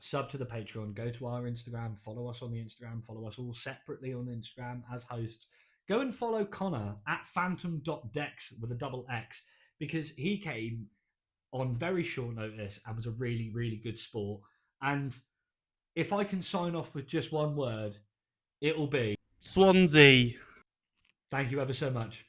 sub to the Patreon, go to our Instagram, follow us on the Instagram, follow us all separately on Instagram as hosts. Go and follow Connor at phantom.dex with a double X, because he came on very short notice and was a really good sport. And if I can sign off with just one word, it will be Swansea. Thank you ever so much.